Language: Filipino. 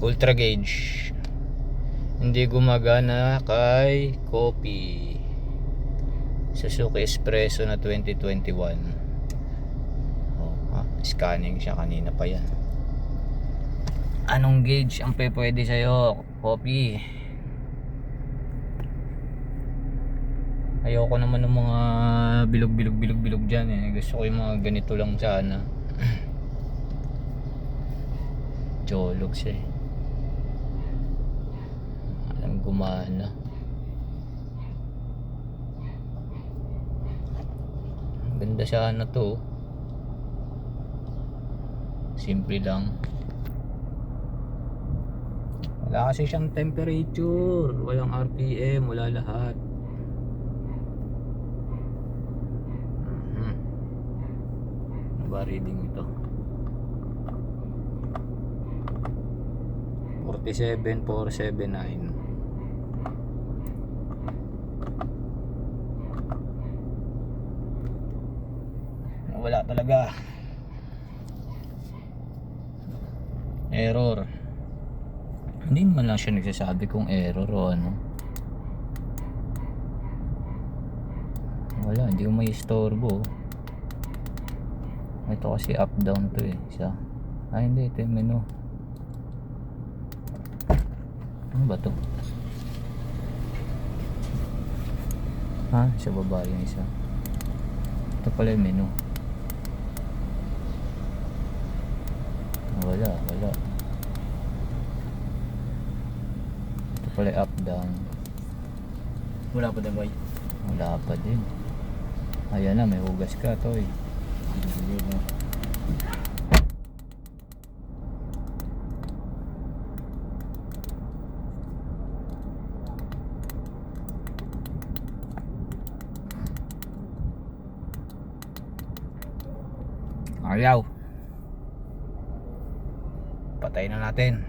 ultra gauge. Hindi gumagana kay coffee. Suzuki Espresso na 2021. Scanning siya, kanina pa yan. Anong gauge ang pwede sa'yo, coffee? Ayoko naman ng mga bilog dyan eh. Gusto ko yung mga ganito lang sana. Jolog siya eh. Alam, gumana. Ganda sana to. Simple lang. Wala kasi siyang temperature, walang RPM, wala lahat. Ano ba reading ito? 47,479. Wala talaga. Error. Hindi naman lang siya nagsasabi kung error o ano. Wala, hindi ko may istorbo. Ito kasi up down to eh. Isa. Hindi, ito yung menu. Ano ba to? Sa baba yung isa. Ito pala yung menu. Wala. Ito pala up down. Wala pa din, boy. Wala pa din. Ayan na, may hugas ka to eh. Ayaw. Patay na natin.